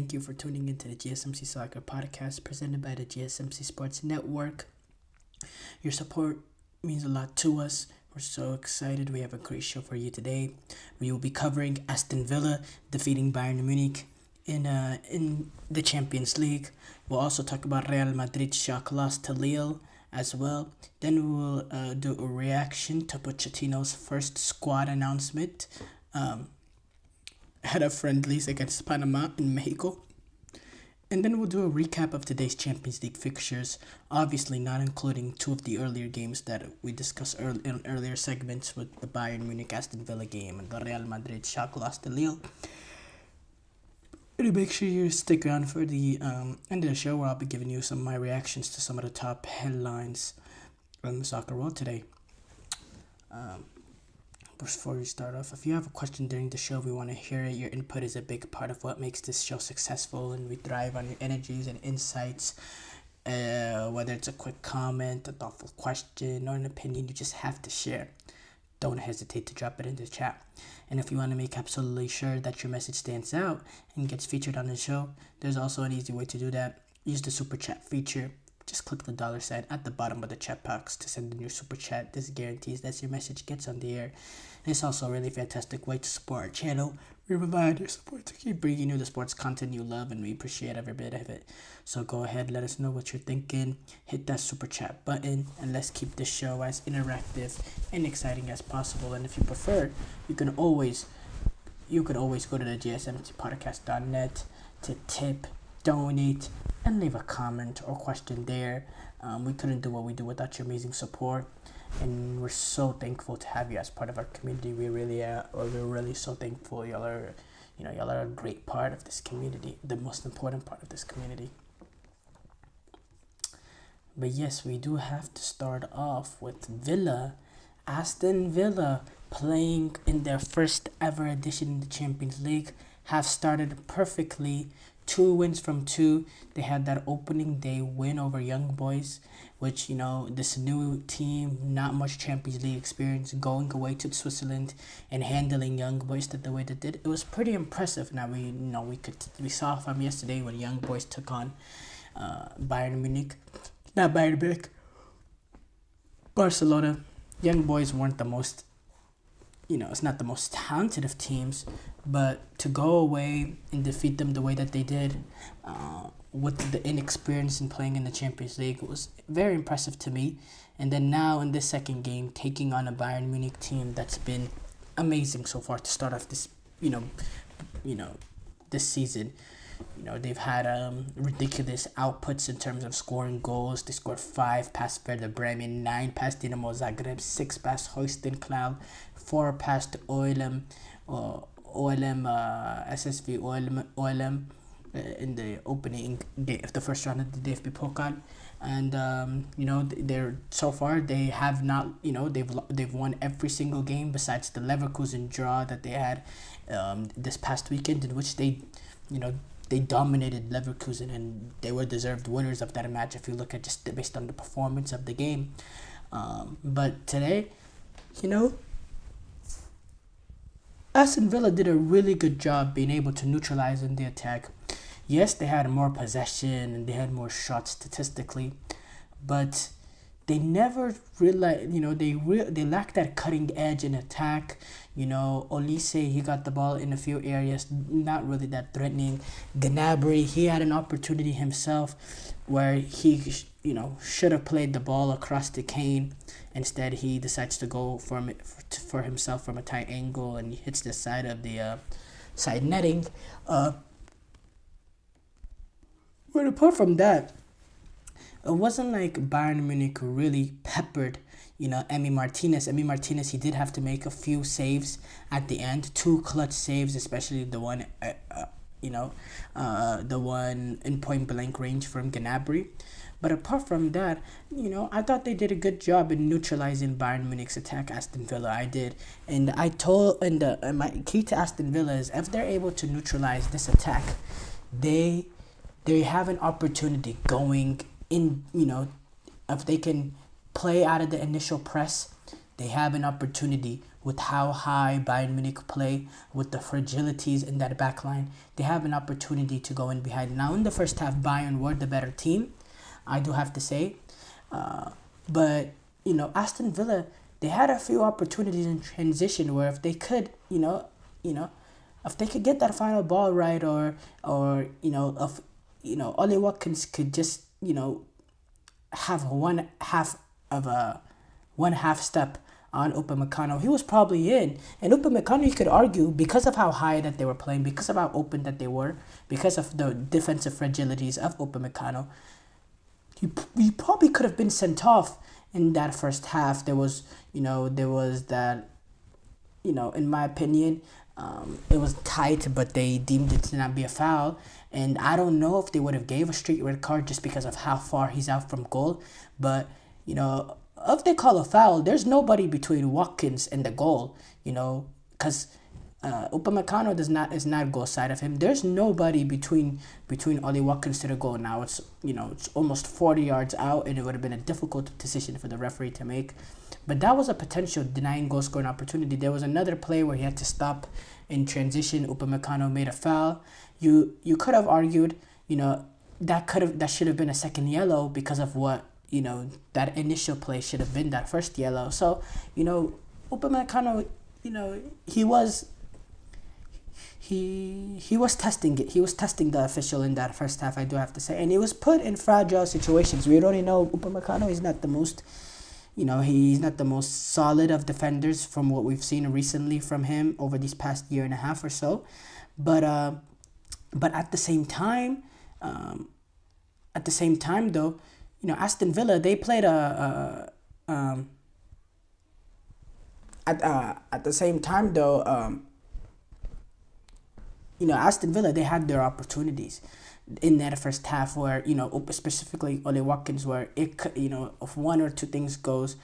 Thank you for tuning into the GSMC Soccer Podcast presented by the GSMC Sports Network. Your support means a lot to us. We're so excited. We have a great show for you today. We will be covering Aston Villa defeating Bayern Munich in the Champions League. We'll also talk about Real Madrid's shock loss to Lille as well. Then we will do a reaction to Pochettino's first squad announcement ahead of friendlies against Panama and Mexico. And then we'll do a recap of today's Champions League fixtures, obviously not including two of the earlier games that we discussed in earlier segments with the Bayern Munich Aston Villa game and the Real Madrid shock loss to Lille. And make sure you stick around for the end of the show where I'll be giving you some of my reactions to some of the top headlines in the soccer world today. Before we start off, if you have a question during the show, we want to hear it. Your input is a big part of what makes this show successful, and we thrive on your energies and insights. Whether it's a quick comment, a thoughtful question, or an opinion you just have to share, don't hesitate to drop it in the chat. And if you want to make absolutely sure that your message stands out and gets featured on the show, there's also an easy way to do that. Use the super chat feature. Just click the $ at the bottom of the chat box to send in your super chat. This guarantees that your message gets on the air. And it's also a really fantastic way to support our channel. We provide your support to keep bringing you the sports content you love, and we appreciate every bit of it. So go ahead, let us know what you're thinking. Hit that super chat button, and let's keep this show as interactive and exciting as possible. And if you prefer, you can always go to the GSMCpodcast.net to tip, donate, and leave a comment or question there. We couldn't do what we do without your amazing support, and we're so thankful to have you as part of our community. We really are. We're really so thankful. Y'all are a great part of this community, the most important part of this community. But yes, we do have to start off with Aston Villa, playing in their first ever edition in the Champions League, have started perfectly. 2 wins from 2. They had that opening day win over Young Boys, which, this new team, not much Champions League experience, going away to Switzerland and handling Young Boys the way they did. It was pretty impressive. Now we saw from yesterday when Young Boys took on Bayern Munich. Not Bayern Munich. Barcelona. Young Boys weren't the most, it's not the most talented of teams, but to go away and defeat them the way that they did, with the inexperience in playing in the Champions League, was very impressive to me. And then now in this second game, taking on a Bayern Munich team that's been amazing so far to start off this, this season. They've had ridiculous outputs in terms of scoring goals. They scored 5 past Werder Bremen, 9 past Dinamo Zagreb, 6 past Holstein Kiel, 4 past SSV OLM in the opening day of the first round of the DFB Pokal. And they're so far they have not, they've won every single game besides the Leverkusen draw that they had this past weekend, in which they dominated Leverkusen, and they were deserved winners of that match if you look at just based on the performance of the game. But today, Aston Villa did a really good job being able to neutralize in the attack. Yes, they had more possession and they had more shots statistically, but they never really, they lacked that cutting edge in attack. Olise, he got the ball in a few areas, not really that threatening. Gnabry, he had an opportunity himself where he, should have played the ball across to Kane. Instead, he decides to go for himself from a tight angle, and he hits the side of the side netting. But apart from that, it wasn't like Bayern Munich really peppered, Emi Martinez. Emi Martinez, he did have to make a few saves at the end, 2 clutch saves, especially the one, the one in point blank range from Gnabry. But apart from that, I thought they did a good job in neutralizing Bayern Munich's attack, Aston Villa. I did. And my key to Aston Villa is if they're able to neutralize this attack, they have an opportunity going in, if they can play out of the initial press, They have an opportunity with how high Bayern Munich play, with the fragilities in that back line. They have an opportunity to go in behind. Now, in the first half, Bayern were the better team, I do have to say. But, Aston Villa, they had a few opportunities in transition where if they could, if they could get that final ball right, if Ollie Watkins could just have one half step on Upamecano, he was probably in. And Upamecano, you could argue, because of how high that they were playing, because of how open that they were, because of the defensive fragilities of Upamecano, he probably could have been sent off in that first half. There was that, in my opinion, it was tight, but they deemed it to not be a foul. And I don't know if they would have gave a straight red card just because of how far he's out from goal. But, if they call a foul, there's nobody between Watkins and the goal, because Upamecano is not goal side of him. There's nobody between Ollie Watkins to the goal. Now it's almost 40 yards out, and it would have been a difficult decision for the referee to make. But that was a potential denying goal scoring opportunity. There was another play where he had to stop in transition. Upamecano made a foul. You could have argued, that should have been a second yellow because of what, that initial play should have been that first yellow. So, Upamecano, he was testing it. He was testing the official in that first half, I do have to say. And he was put in fragile situations. We already know Upamecano is not the most, he's not the most solid of defenders from what we've seen recently from him over these past year and a half or so. But at the same time, though, Aston Villa, they played at the same time though, Aston Villa, they had their opportunities in that first half where, specifically Ollie Watkins, where it could, if one or two things goes,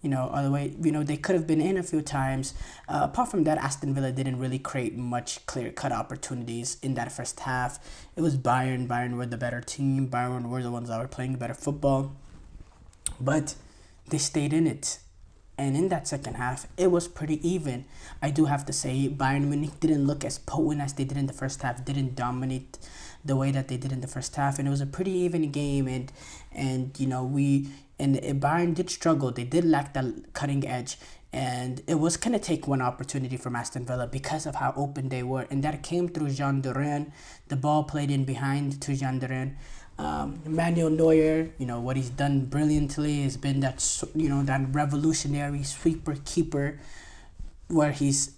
all the way, they could have been in a few times. Apart from that, Aston Villa didn't really create much clear-cut opportunities in that first half. It was Bayern. Bayern were the better team. Bayern were the ones that were playing better football. But they stayed in it. And in that second half, it was pretty even. I do have to say, Bayern Munich didn't look as potent as they did in the first half, didn't dominate the way that they did in the first half, and it was a pretty even game. And Bayern did struggle. They did lack that cutting edge, and it was going to take one opportunity from Aston Villa because of how open they were, and that came through Jean Duran. The ball played in behind to Jean Duran. Manuel Neuer, what he's done brilliantly has been that revolutionary sweeper keeper, where he's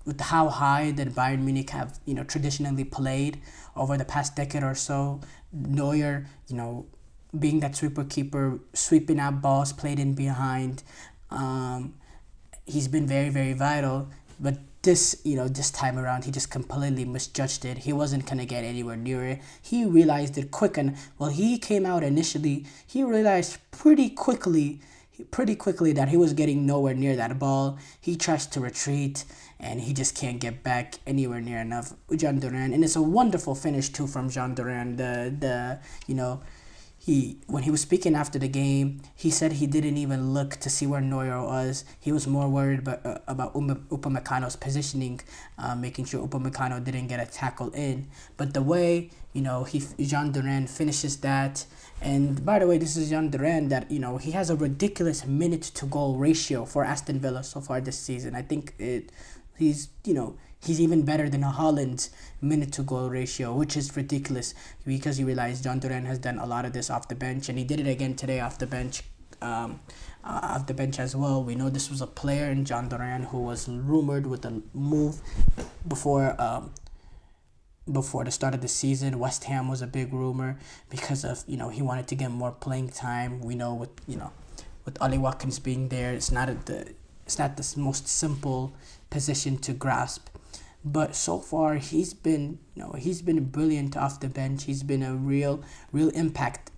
with how high that Bayern Munich have traditionally played over the past decade or so. Neuer, being that sweeper keeper, sweeping out balls played in behind. He's been very, very vital, but this time around, he just completely misjudged it. He wasn't going to get anywhere near it. He realized it quick, and he came out initially, he realized pretty quickly that he was getting nowhere near that ball. He tries to retreat, and he just can't get back anywhere near enough. Jean Duran, and it's a wonderful finish too from Jean Duran. When he was speaking after the game, he said he didn't even look to see where Neuer was. He was more worried about Upamecano's positioning, making sure Upamecano didn't get a tackle in. But the way, Jean Duran finishes that, and by the way, this is Jean Duran that, he has a ridiculous minute-to-goal ratio for Aston Villa so far this season. I think he's even better than Haaland's minute-to-goal ratio, which is ridiculous because you realize Jean Duran has done a lot of this off the bench, and he did it again today off the bench as well. We know this was a player in Jean Duran who was rumored with a move before the start of the season. West Ham was a big rumor because of he wanted to get more playing time. We know with Ollie Watkins being there, it's not the most simple position to grasp. But so far, he's been brilliant off the bench. He's been a real impact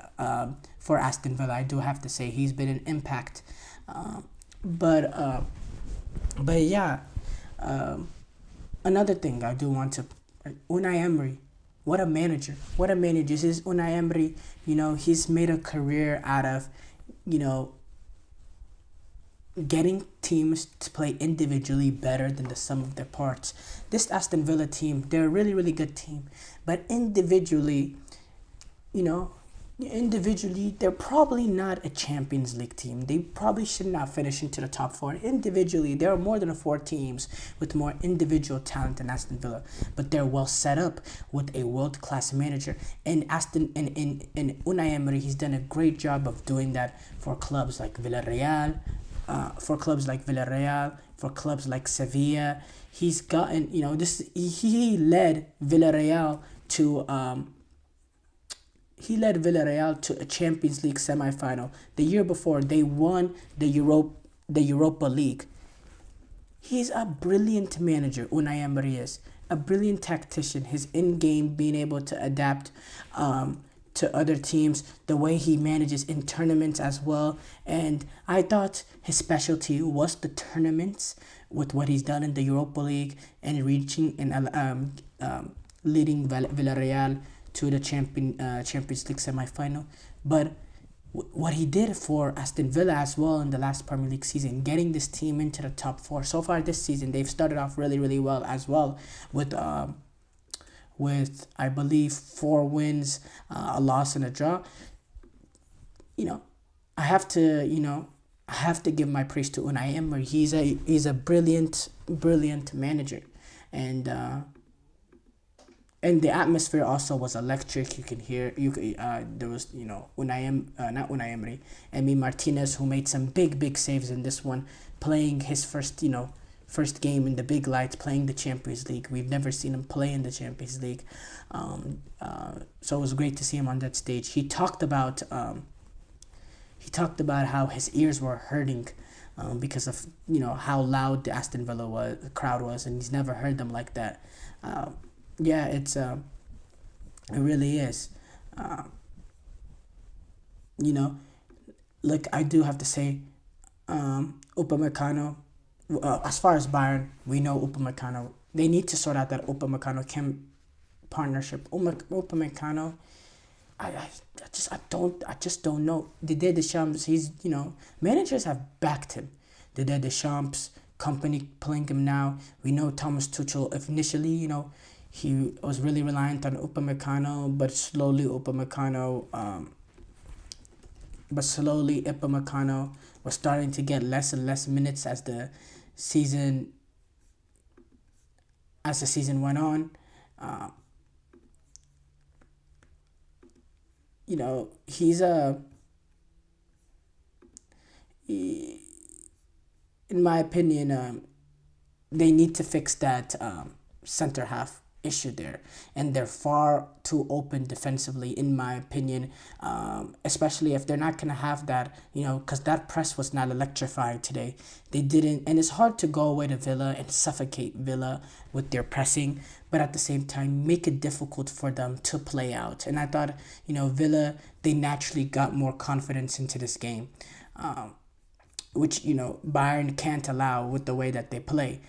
for Aston Villa. I do have to say he's been an impact. But yeah, another thing I do want to, Unai Emery, what a manager! This is Unai Emery. He's made a career out of getting teams to play individually better than the sum of their parts. This Aston Villa team, they're a really, really good team. But individually, you know, individually, they're probably not a Champions League team. They probably should not finish into the top four. Individually, there are more than four teams with more individual talent than Aston Villa, but they're well set up with a world-class manager. And Unai Emery, he's done a great job of doing that for clubs like Villarreal, for clubs like Sevilla. He's gotten, he led Villarreal to a Champions League semi-final. The year before, they won the Europa League. He's a brilliant manager, Unai Emery is. A brilliant tactician. His in-game being able to adapt to other teams, the way he manages in tournaments as well. And I thought his specialty was the tournaments with what he's done in the Europa League and reaching and leading Villarreal to the Champions League semi-final. But what he did for Aston Villa as well in the last Premier League season, getting this team into the top four. So far this season, they've started off really, really well as well with I believe 4 wins, a loss and a draw. I have to give my praise to Unai Emery. He's a brilliant manager, and the atmosphere also was electric. You can hear there was not Unai Emery, Emi Martinez, who made some big saves in this one, playing his first game in the big lights, playing the Champions League. We've never seen him play in the Champions League, so it was great to see him on that stage. He talked about how his ears were hurting because of how loud the Aston Villa crowd was, and he's never heard them like that. Yeah, it really is. Like I do have to say, Upamecano. As far as Bayern, we know Upamecano. They need to sort out that Upamecano-Kim partnership. Upamecano, I just don't know. Didier Deschamps, managers have backed him. Didier Deschamps, company playing him now. We know Thomas Tuchel initially, he was really reliant on Upamecano, but slowly Upamecano was starting to get less and less minutes as the season went on. He's in my opinion, they need to fix that center half issue there, and they're far too open defensively, in my opinion, especially if they're not going to have that, because that press was not electrifying today. They didn't, and it's hard to go away to Villa and suffocate Villa with their pressing, but at the same time make it difficult for them to play out. And I thought, Villa, they naturally got more confidence into this game, which Bayern can't allow with the way that they play.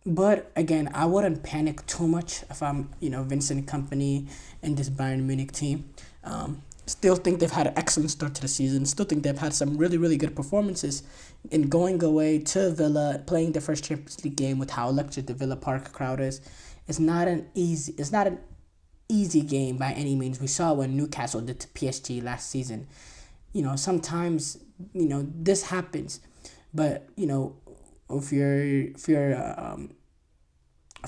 But again, I wouldn't panic too much if I'm, Vincent Kompany and this Bayern Munich team. Still think they've had an excellent start to the season. Still think they've had some really, really good performances in going away to Villa, playing the first Champions League game with how electric the Villa Park crowd is. It's not an easy game by any means. We saw when Newcastle did to PSG last season. Sometimes, this happens. But, if you're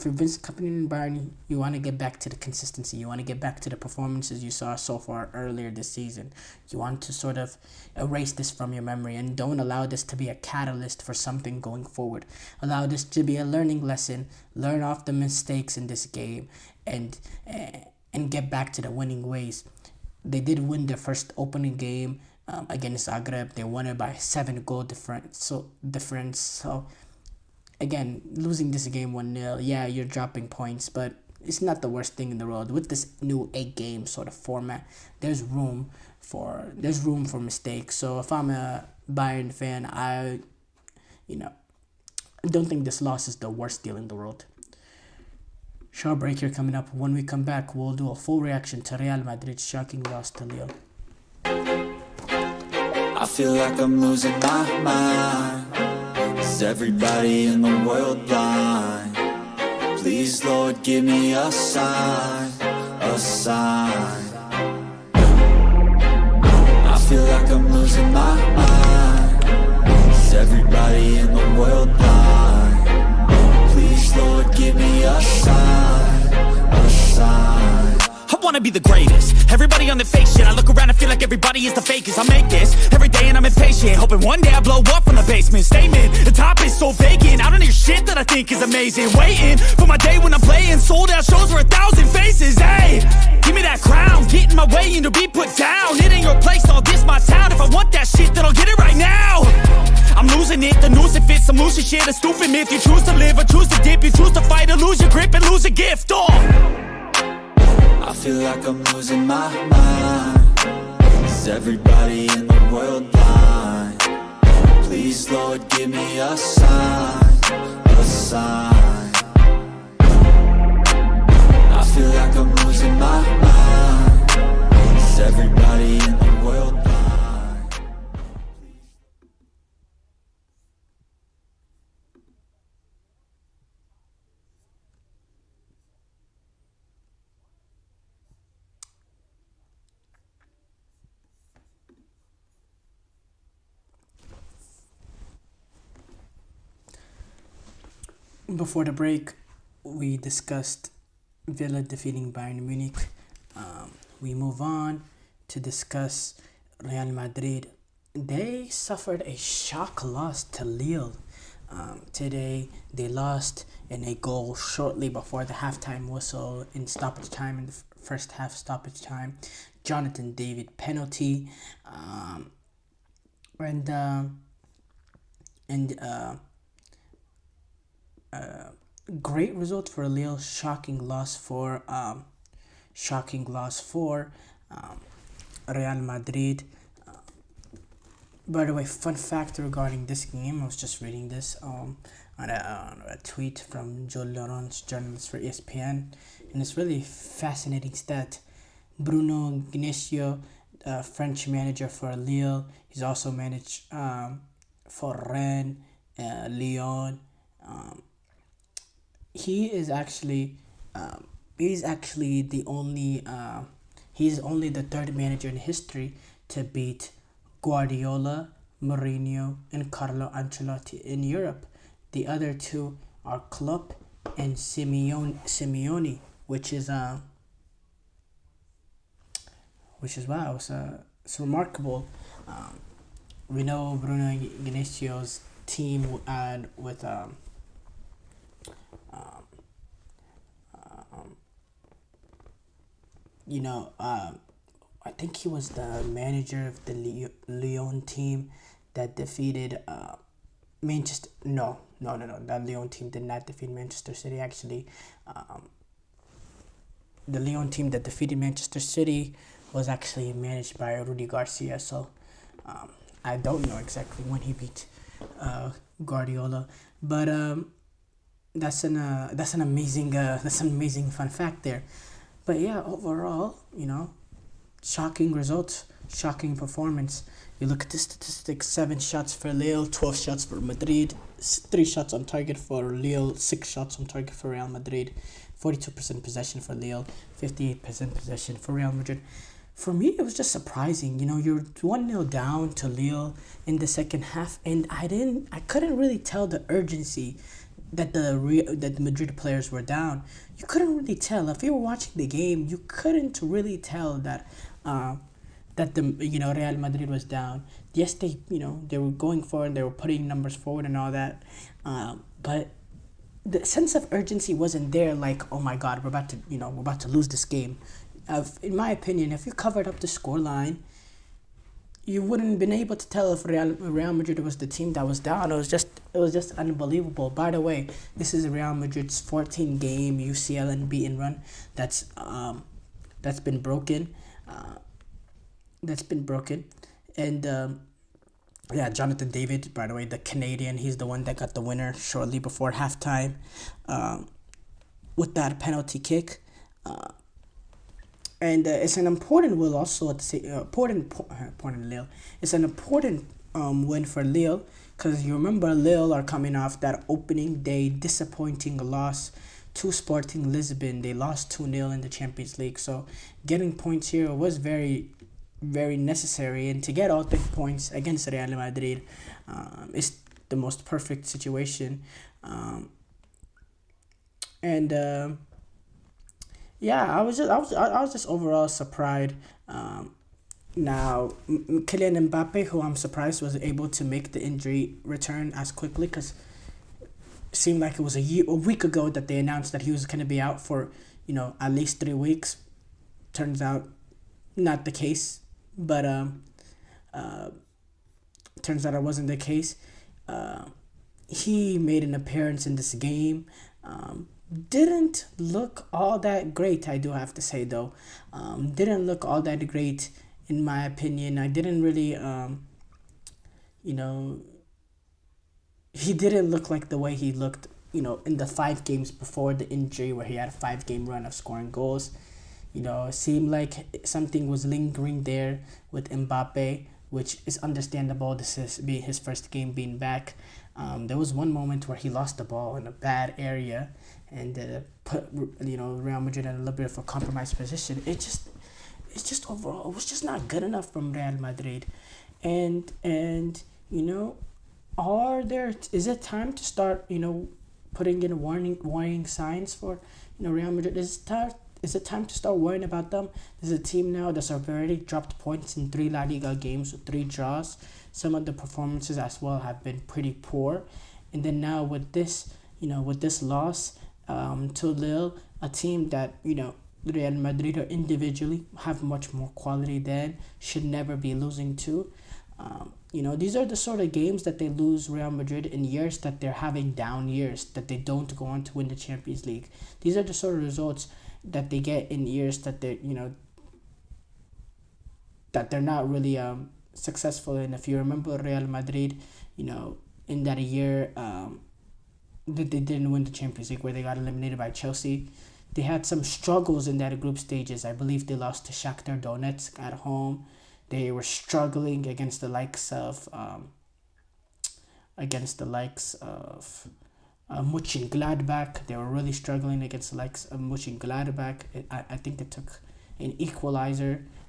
Vincent Kompany and Bayern, you want to get back to the consistency. You want to get back to the performances you saw so far earlier this season. You want to sort of erase this from your memory and don't allow this to be a catalyst for something going forward. Allow this to be a learning lesson. Learn off the mistakes in this game and get back to the winning ways. They did win their first opening game against Zagreb. They won it by 7-goal difference. So again, losing this game 1-0, yeah, you're dropping points, but it's not the worst thing in the world. With this new 8-game sort of format, there's room for mistakes. So if I'm a Bayern fan, I don't think this loss is the worst deal in the world. Short break here coming up. When we come back, we'll do a full reaction to Real Madrid's shocking loss to Lille. I feel like I'm losing my mind. Is everybody in the world blind? Please, Lord, give me a sign, a sign. I feel like I'm losing my mind. Is everybody in the world blind? Please, Lord, give me a sign, a sign. I wanna be the greatest. Everybody on the fake shit. I look around and feel like everybody is the fakest. I make this every day and I'm impatient, hoping one day I blow up from the basement. Statement, the top is so vacant. I don't hear shit that I think is amazing. Waiting for my day when I'm playing sold out shows for 1,000 faces. Hey, give me that crown, get in my way and to be put down. It ain't your place, all this my town. If I want that shit, then I'll get it right now. I'm losing it, the noose it fits. Some losing shit, a stupid myth. You choose to live or choose to dip. You choose to fight or lose your grip and lose a gift. I feel like I'm losing my mind. Is everybody in the world blind? Please, Lord, give me a sign, a sign. I feel like I'm losing my mind. Is everybody in the world blind? Before the break, we discussed Villa defeating Bayern Munich. We move on to discuss Real Madrid. They suffered a shock loss to Lille. Today, they lost in a goal shortly before the halftime whistle in stoppage time, in the first half stoppage time. Jonathan David penalty. Great result for Lille. Shocking loss for Real Madrid. By the way, fun fact regarding this game, I was just reading this on a tweet from Joe Laurent, journalist for ESPN, and it's really fascinating stat. Bruno Genesio, French manager for Lille, he's also managed for Rennes, Lyon. He's only the third manager in history to beat Guardiola, Mourinho, and Carlo Ancelotti in Europe. The other two are Klopp and Simeone, which is wow, it's remarkable. We know Bruno Genesio's team with I think he was the manager of the Lyon team that defeated Manchester. No. That Lyon team did not defeat Manchester City. Actually, the Lyon team that defeated Manchester City was actually managed by Rudy Garcia. So I don't know exactly when he beat Guardiola, but that's an amazing fun fact there. But yeah, overall, shocking results, shocking performance. You look at the statistics: 7 shots for Lille, 12 shots for Madrid, 3 shots on target for Lille, 6 shots on target for Real Madrid, 42% possession for Lille, 58% possession for Real Madrid. For me, it was just surprising. You're 1-0 down to Lille in the second half, and I couldn't really tell the urgency that the Madrid players were down. You couldn't really tell. If you were watching the game, you couldn't really tell that the Real Madrid was down. Yes, they were going forward, they were putting numbers forward and all that, but the sense of urgency wasn't there. Like, oh my God, we're about to lose this game. In my opinion, if you covered up the scoreline, you wouldn't have been able to tell if Real Madrid was the team that was down. It was just unbelievable. By the way, this is Real Madrid's 14-game UCL unbeaten run. That's been broken. And Jonathan David, by the way, the Canadian, he's the one that got the winner shortly before halftime with that penalty kick. And it's an important will also at the important Lille. It's an important win for Lille, because you remember Lille are coming off that opening day disappointing loss to Sporting Lisbon. They lost 2-0 in the Champions League, so getting points here was very, very necessary, and to get all 3 points against Real Madrid is the most perfect situation. I was just overall surprised. Now, Kylian Mbappe, who I'm surprised was able to make the injury return as quickly, because it seemed like it was a week ago that they announced that he was going to be out for, at least 3 weeks. Turns out not the case, but turns out it wasn't the case. He made an appearance in this game. Didn't look all that great, I do have to say, though. Didn't look all that great, in my opinion. I didn't really, he didn't look like the way he looked, in the 5 games before the injury, where he had a 5-game run of scoring goals. It seemed like something was lingering there with Mbappe, which is understandable. This is his first game being back. There was one moment where he lost the ball in a bad area and put Real Madrid in a little bit of a compromised position. It's just overall, it was just not good enough from Real Madrid. And is it time to start putting in warning signs for Real Madrid? Is it time to start worrying about them? There's a team now that's already dropped points in 3 La Liga games with 3 draws. Some of the performances as well have been pretty poor. And then now with this loss to Lille, a team that, Real Madrid or individually have much more quality than, should never be losing to. These are the sort of games that they lose Real Madrid in years that they're having down years, that they don't go on to win the Champions League. These are the sort of results that they get in years that they're, that they're not really successful in. If you remember Real Madrid, in that year that they didn't win the Champions League, where they got eliminated by Chelsea, they had some struggles in that group stages. I believe they lost to Shakhtar Donetsk at home. They were struggling against the likes of Mönchengladbach. They were really struggling against the likes of Mönchengladbach. I think it took a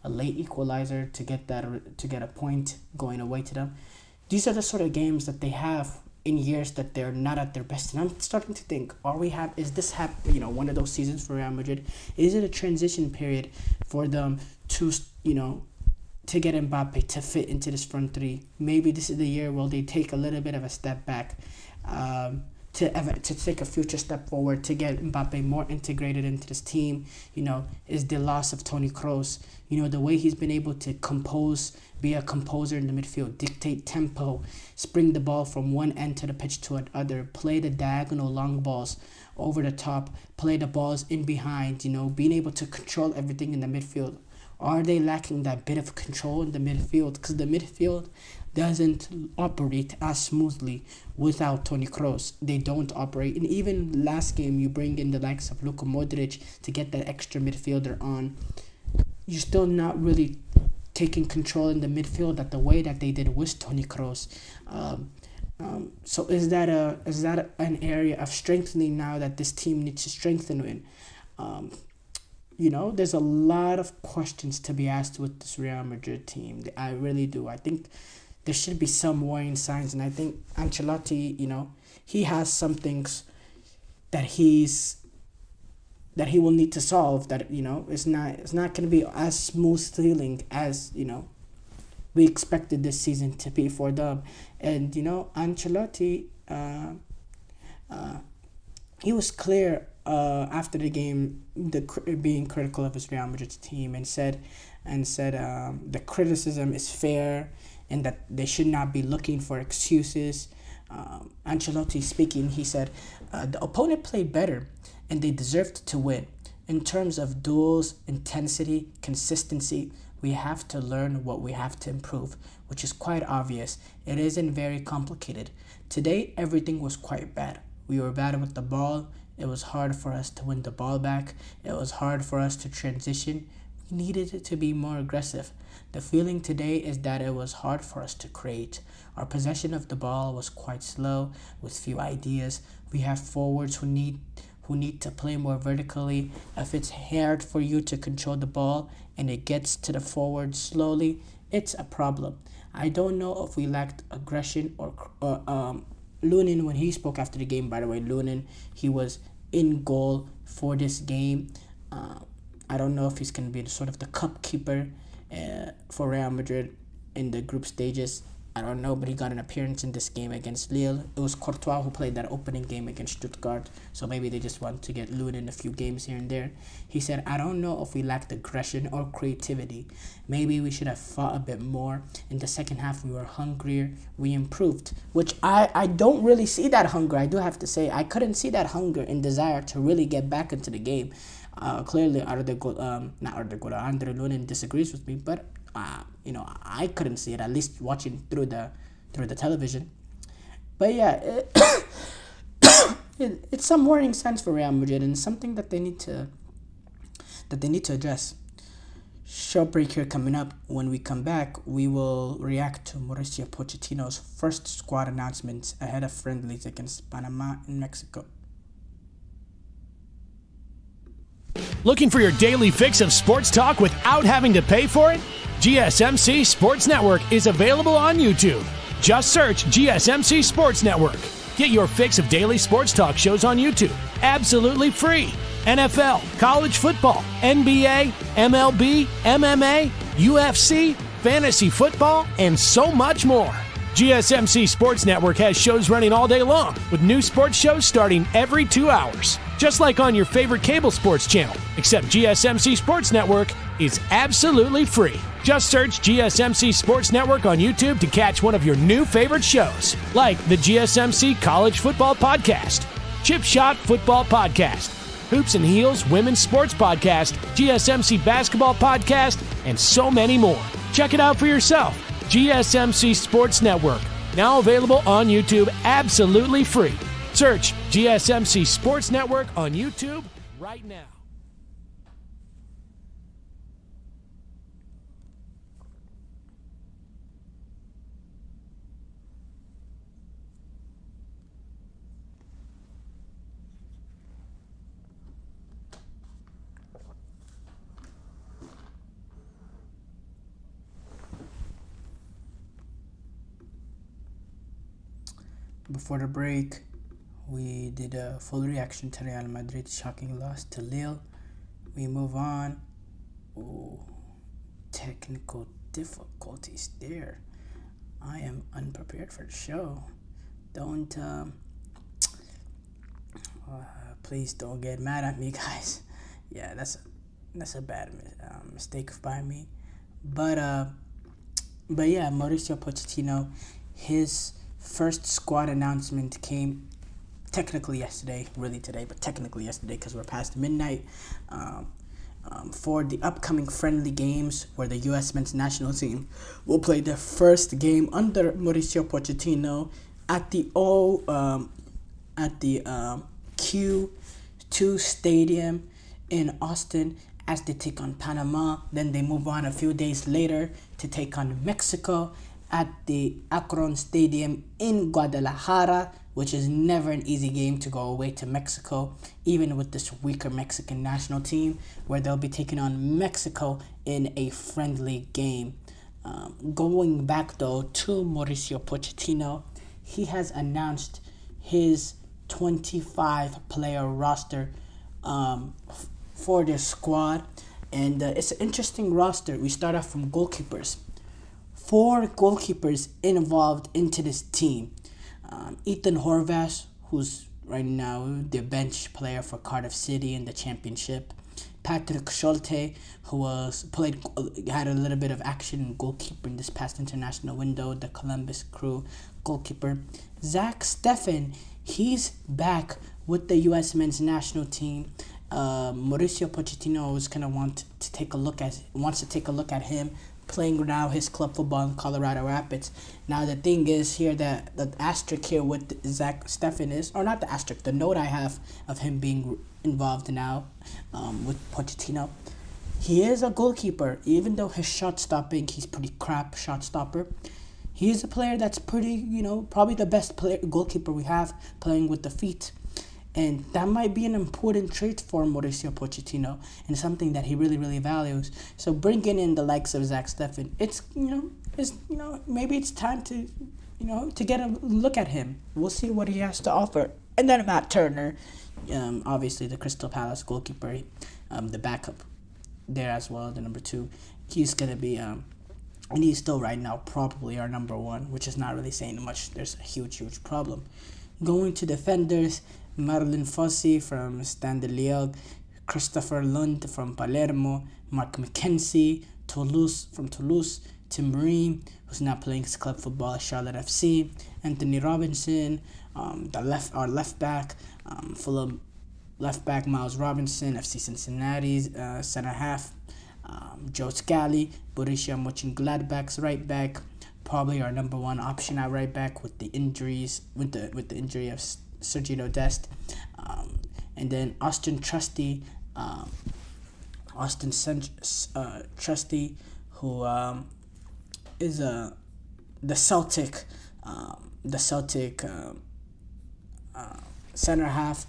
late equalizer to get a point going away to them. These are the sort of games that they have in years that they're not at their best. And I'm starting to think, is this one of those seasons for Real Madrid? Is it a transition period for them to get Mbappe to fit into this front three? Maybe this is the year where they take a little bit of a step back, to take a future step forward, to get Mbappe more integrated into this team. Is the loss of Toni Kroos. The way he's been able to be a composer in the midfield, dictate tempo, spring the ball from one end to the pitch to another, play the diagonal long balls over the top, play the balls in behind, being able to control everything in the midfield. Are they lacking that bit of control in the midfield? Because the midfield doesn't operate as smoothly without Toni Kroos. They don't operate. And even last game, you bring in the likes of Luka Modric to get that extra midfielder on. You're still not really taking control in the midfield the way that they did with Toni Kroos. So is that an area of strengthening now that this team needs to strengthen in? There's a lot of questions to be asked with this Real Madrid team. I really do. I think there should be some warning signs, and I think Ancelotti, he has some things that he will need to solve. That it's not going to be as smooth sailing as we expected this season to be for them. And Ancelotti, he was clear after the game, being critical of his Real Madrid team, and said the criticism is fair and that they should not be looking for excuses. Ancelotti speaking, he said, the opponent played better and they deserved to win. In terms of duels, intensity, consistency, we have to learn what we have to improve, which is quite obvious. It isn't very complicated. Today, everything was quite bad. We were bad with the ball. It was hard for us to win the ball back. It was hard for us to transition. needed to be more aggressive. The feeling today is that it was hard for us to create. Our possession of the ball was quite slow, with few ideas. We have forwards who need to play more vertically. If it's hard for you to control the ball and it gets to the forward slowly, it's a problem. I don't know if we lacked aggression or Lunin, when he spoke after the game, by the way, Lunin, he was in goal for this game. I don't know if he's going to be sort of the cup keeper for Real Madrid in the group stages. I don't know, but he got an appearance in this game against Lille. It was Courtois who played that opening game against Stuttgart, so maybe they just want to get Lunin a few games here and there. He said, I don't know if we lacked aggression or creativity. Maybe we should have fought a bit more. In the second half, we were hungrier. We improved, which I don't really see that hunger. I do have to say, I couldn't see that hunger and desire to really get back into the game. Clearly, Andre Lunin disagrees with me, but I couldn't see it, at least watching through the television. But yeah, it's some worrying sense for Real Madrid, and something that they need to address. Short break here coming up. When we come back, we will react to Mauricio Pochettino's first squad announcements ahead of friendlies against Panama and Mexico. Looking for your daily fix of sports talk without having to pay for it? GSMC Sports Network is available on YouTube. Just search GSMC Sports Network. Get your fix of daily sports talk shows on YouTube, absolutely free. NFL, college football, NBA, MLB, MMA, UFC, fantasy football, and so much more. GSMC Sports Network has shows running all day long, with new sports shows starting every 2 hours. Just like on your favorite cable sports channel, except GSMC Sports Network is absolutely free. Just search GSMC Sports Network on YouTube to catch one of your new favorite shows, like the GSMC College Football Podcast, Chip Shot Football Podcast, Hoops and Heels Women's Sports Podcast, GSMC Basketball Podcast, and so many more. Check it out for yourself. GSMC Sports Network, now available on YouTube absolutely free. Search GSMC Sports Network on YouTube right now. Before the break, we did a full reaction to Real Madrid's shocking loss to Lille. We move on. Ooh, technical difficulties there. I am unprepared for the show. Don't, please don't get mad at me, guys. Yeah, that's a bad mistake by me. But yeah, Mauricio Pochettino, his first squad announcement came technically yesterday, really today, but technically yesterday because we're past midnight, for the upcoming friendly games where the U.S. men's national team will play their first game under Mauricio Pochettino at the Q2 Stadium in Austin as they take on Panama. Then they move on a few days later to take on Mexico at the Akron Stadium in Guadalajara, which is never an easy game to go away to Mexico, even with this weaker Mexican national team, where they'll be taking on Mexico in a friendly game. Going back, though, to Mauricio Pochettino, he has announced his 25-player roster for their squad, and it's an interesting roster. We start off from goalkeepers. 4 goalkeepers involved into this team. Ethan Horvath, who's right now the bench player for Cardiff City in the Championship. Patrick Schulte, who had a little bit of action in goalkeeping this past international window, the Columbus Crew goalkeeper. Zach Steffen, he's back with the U.S. men's national team. Mauricio Pochettino wants to take a look at him playing now his club football in Colorado Rapids. Now the thing is here that the asterisk here with Zach Steffen is, or not the asterisk, the note I have of him being involved now with Pochettino he is a goalkeeper. Even though his shot stopping, he's pretty crap shot stopper. He's a player that's pretty, probably the best goalkeeper we have playing with the feet. And that might be an important trait for Mauricio Pochettino and something that he really, really values. So bringing in the likes of Zach Steffen, maybe it's time to, to get a look at him. We'll see what he has to offer. And then Matt Turner, obviously the Crystal Palace goalkeeper, the backup there as well, the number 2. He's going to be, and he's still right now probably our number 1, which is not really saying much. There's a huge problem. Going to defenders, Marlon Fossey from Stade Liège, Christopher Lund from Palermo, Mark McKenzie, Toulouse, Tim Ream, who's now playing his club football at Charlotte FC, Anthony Robinson, our left back, Fulham left back Miles Robinson, FC Cincinnati's center half, Joe Scally, Borussia Mönchengladbach's right back, probably our number 1 option at right back with the injuries, with the injury of Sergio Dest, and then Austin Trusty, Trusty, who is the Celtic center half.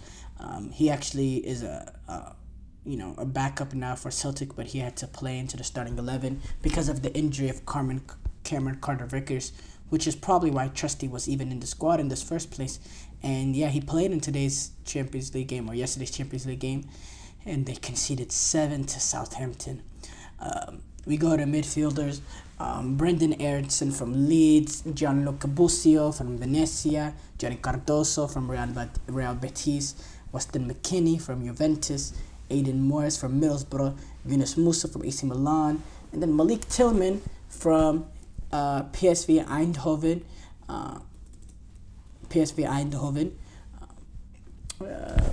He actually is a backup now for Celtic, but he had to play into the starting 11 because of the injury of Cameron Carter-Vickers, which is probably why Trusty was even in the squad in this first place. And yeah, he played in today's Champions League game, or yesterday's Champions League game, and they conceded 7 to Southampton. We go to midfielders, Brendan Aronson from Leeds, Gianluca Busio from Venezia, Johnny Cardoso from Real Betis, Weston McKennie from Juventus, Aidan Morris from Middlesbrough, Yunus Musa from AC Milan, and then Malik Tillman from PSV Eindhoven,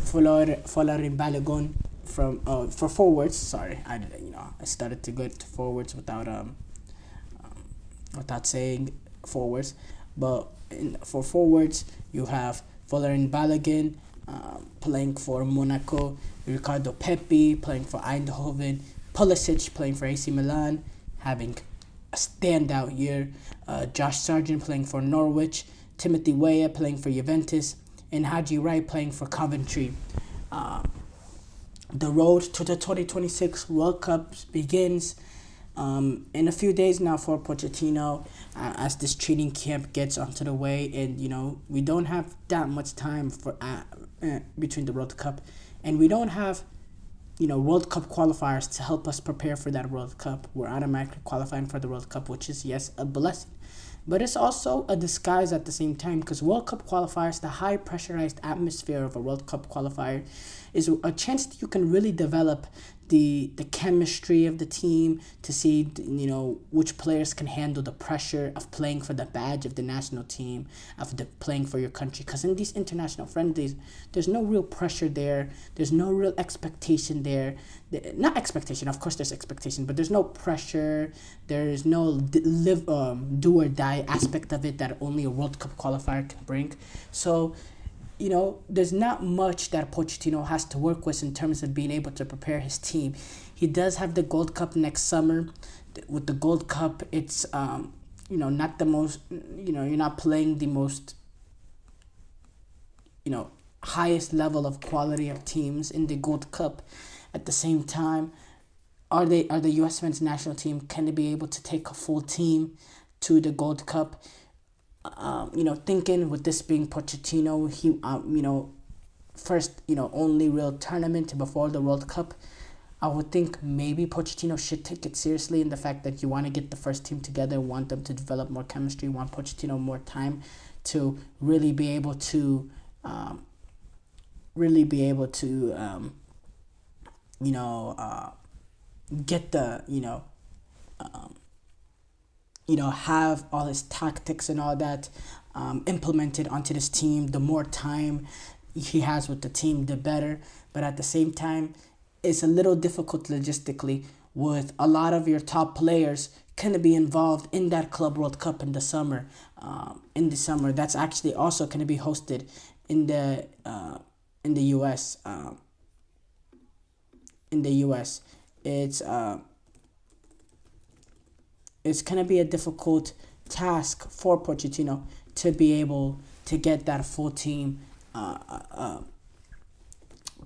Folarin Balogun from for forwards. Sorry, I started to go to forwards without saying forwards, but for forwards you have Folarin Balogun playing for Monaco, Ricardo Pepi playing for Eindhoven, Pulisic playing for AC Milan, having a standout year, Josh Sargent playing for Norwich, Timothy Weah playing for Juventus, and Haji Wright playing for Coventry. The road to the 2026 World Cup begins in a few days now for Pochettino, as this training camp gets onto the way, and we don't have that much time for between the World Cup, and we don't have World Cup qualifiers to help us prepare for that World Cup. We're automatically qualifying for the World Cup, which is, yes, a blessing. But it's also a disguise at the same time, because World Cup qualifiers, the high pressurized atmosphere of a World Cup qualifier, is a chance that you can really develop the chemistry of the team, to see which players can handle the pressure of playing for the badge of the national team, of playing for your country. Because in these international friendlies, there's no real pressure there. There's no real expectation there. Not expectation, of course there's expectation, but there's no pressure. There's no do or die aspect of it that only a World Cup qualifier can bring. So there's not much that Pochettino has to work with in terms of being able to prepare his team. He does have the Gold Cup next summer. With the Gold Cup, it's not the most, you're not playing the most, highest level of quality of teams in the Gold Cup. At the same time, are the U.S. men's national team, can they be able to take a full team to the Gold Cup? Thinking with this being Pochettino, he, first, only real tournament before the World Cup, I would think maybe Pochettino should take it seriously in the fact that you want to get the first team together, want them to develop more chemistry, want Pochettino more time to really be able to, get the, have all his tactics and all that implemented onto this team. The more time he has with the team, the better. But at the same time, it's a little difficult logistically with a lot of your top players going to be involved in that Club World Cup in the summer. That's actually also going to be hosted in the U.S. it's gonna be a difficult task for Pochettino to be able to get that full team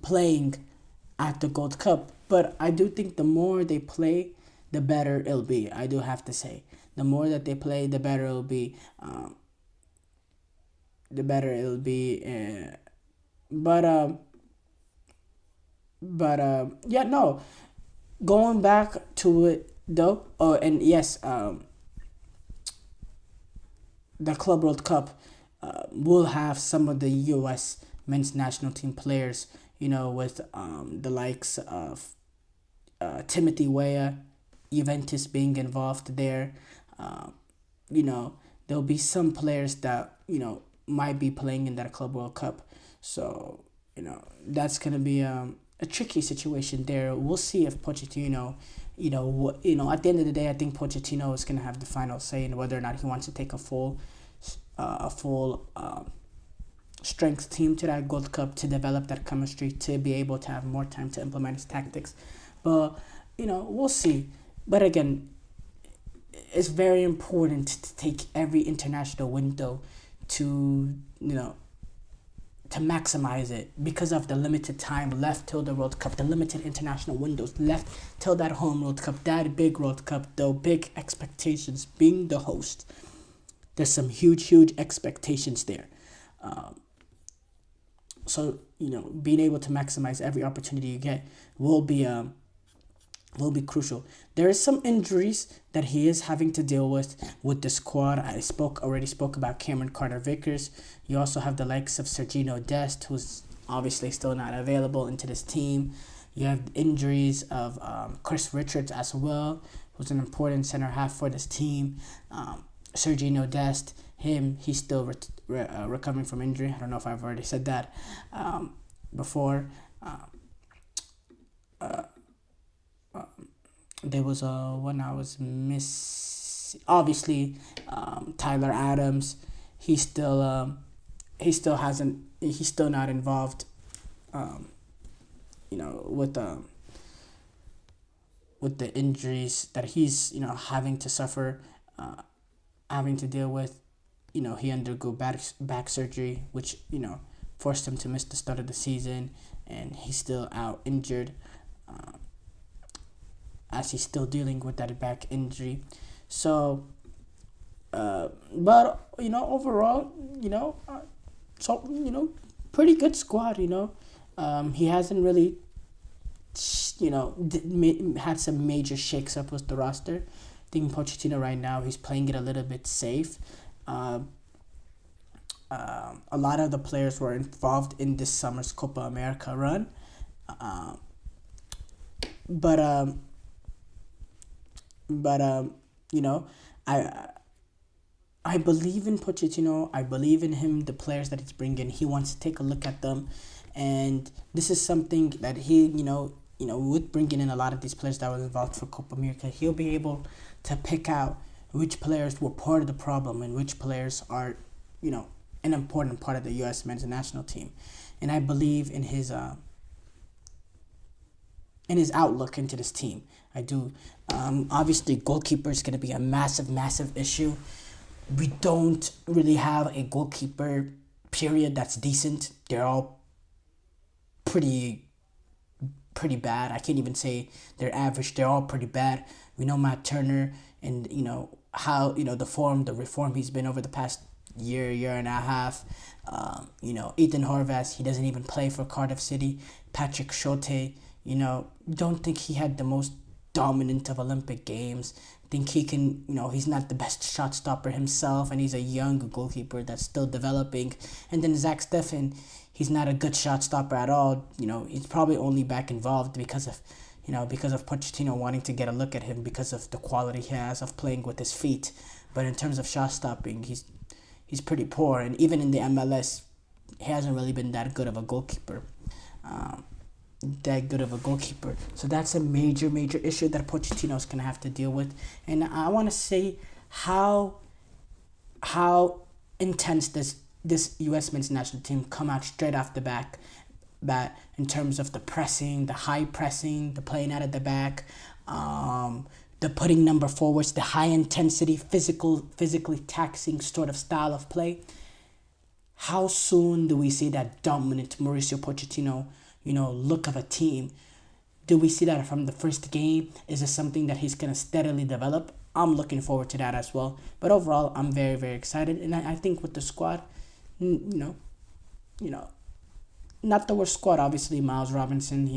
playing at the Gold Cup. But I do think the more they play, the better it'll be. I do have to say, the more that they play, the better it'll be. The better it'll be. Yeah, no. Going back to it though. Oh, and yes. The Club World Cup will have some of the U.S. men's national team players, with the likes of Timothy Weah, Juventus being involved there. There'll be some players that, might be playing in that Club World Cup. So, that's going to be a tricky situation there. We'll see if Pochettino, at the end of the day, I think Pochettino is going to have the final say in whether or not he wants to take a full strength team to that Gold Cup to develop that chemistry, to be able to have more time to implement his tactics. But, we'll see. But again, it's very important to take every international window to maximize it, because of the limited time left till the World Cup, the limited international windows left till that home World Cup, that big World Cup, the big expectations, being the host. There's some huge expectations there. So, being able to maximize every opportunity you get will be crucial. There is some injuries that he is having to deal with the squad. I already spoke about Cameron Carter-Vickers. You also have the likes of Sergiño Dest, who's obviously still not available into this team. You have injuries of Chris Richards as well, who's an important center half for this team. Sergiño Dest, he's still recovering from injury. I don't know if I've already said that before. There was one I was obviously, Tyler Adams. He's still not involved. With the injuries that he's having to suffer, having to deal with. He undergo back surgery, which forced him to miss the start of the season, and he's still out injured. As he's still dealing with that back injury. So, but, overall, pretty good squad, He hasn't really, had some major shakes up with the roster. I think Pochettino right now, he's playing it a little bit safe. A lot of the players were involved in this summer's Copa America run. I believe in Pochettino. I believe in him, the players that he's bringing. He wants to take a look at them. And this is something that he, with bringing in a lot of these players that were involved for Copa America, he'll be able to pick out which players were part of the problem and which players are, an important part of the U.S. men's national team. And I believe in his outlook into this team. I do. Obviously, goalkeeper is going to be a massive issue. We don't really have a goalkeeper, period, that's decent. They're all pretty bad. I can't even say they're average. They're all pretty bad. We know Matt Turner and, how, the reform he's been over the past year and a half. Ethan Horvath, he doesn't even play for Cardiff City. Patrick Schote, don't think he had the most dominant of Olympic games. Think he can, he's not the best shot stopper himself, and he's a young goalkeeper that's still developing. And then Zach Steffen, he's not a good shot stopper at all. He's probably only back involved because of Pochettino wanting to get a look at him because of the quality he has of playing with his feet. But in terms of shot stopping, he's pretty poor, and even in the MLS, he hasn't really been that good of a goalkeeper. So that's a major issue that Pochettino is going to have to deal with. And I want to say how intense this U.S. men's national team come out straight off the back bat in terms of the pressing, the high pressing, the playing out of the back, the putting number forwards, the high intensity, physically taxing sort of style of play. How soon do we see that dominant Mauricio Pochettino, look of a team? Do we see that from the first game? Is it something that he's going to steadily develop? I'm looking forward to that as well. But overall, I'm very, very excited. And I think with the squad, not the worst squad, obviously. Miles Robinson,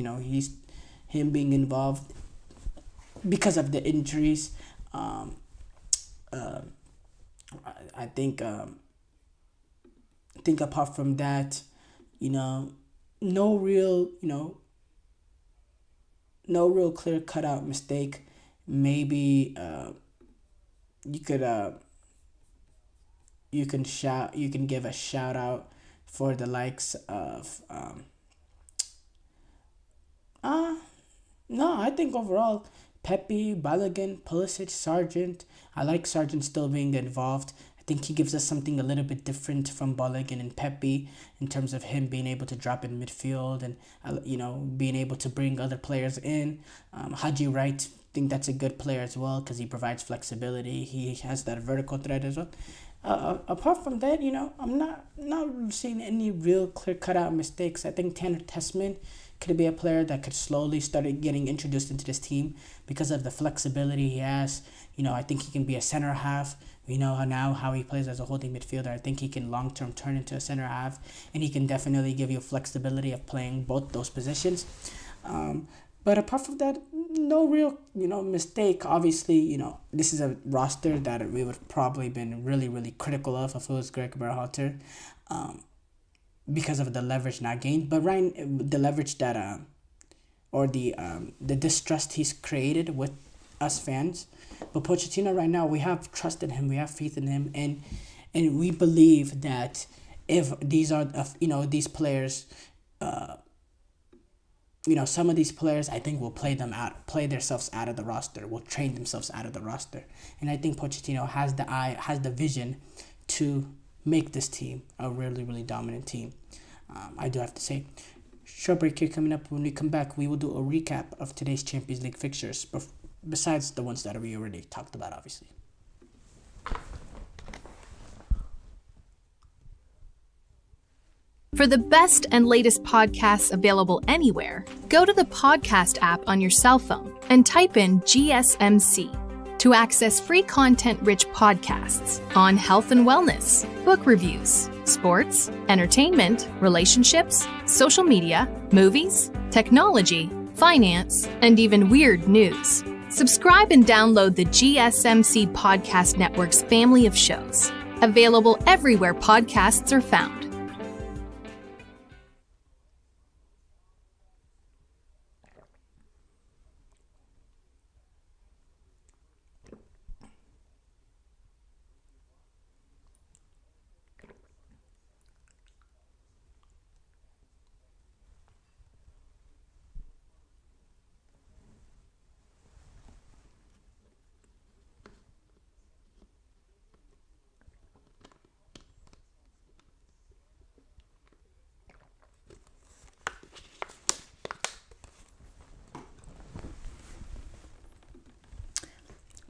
him being involved because of the injuries. I think apart from that, no real clear cutout mistake. Maybe you can give a shout out for the likes of no, I think overall Pepe, Balogun, Pulisic, Sargent. I like Sargent still being involved. I think he gives us something a little bit different from Balogun and Pepe in terms of him being able to drop in midfield and being able to bring other players in. Haji Wright, I think that's a good player as well because he provides flexibility. He has that vertical threat as well. Apart from that, I'm not seeing any real clear cutout mistakes. I think Tanner Tessman could be a player that could slowly start getting introduced into this team because of the flexibility he has. I think he can be a center half. We know now how he plays as a holding midfielder. I think he can long-term turn into a center half, and he can definitely give you flexibility of playing both those positions. But apart from that, no real, mistake. Obviously, this is a roster that we would probably been really, really critical of if it was Greg Berhalter, because of the leverage not gained. But Ryan, the leverage that, or the distrust he's created with us fans. But Pochettino right now, we have trust in him, we have faith in him, and we believe that if these are, these players, some of these players, I think will play themselves out of the roster, will train themselves out of the roster. And I think Pochettino has the vision to make this team a really, really dominant team. I do have to say. Short break here coming up. When we come back, we will do a recap of today's Champions League fixtures, besides the ones that we already talked about, obviously. For the best and latest podcasts available anywhere, go to the podcast app on your cell phone and type in GSMC to access free content-rich podcasts on health and wellness, book reviews, sports, entertainment, relationships, social media, movies, technology, finance, and even weird news. Subscribe and download the GSMC Podcast Network's family of shows, available everywhere podcasts are found.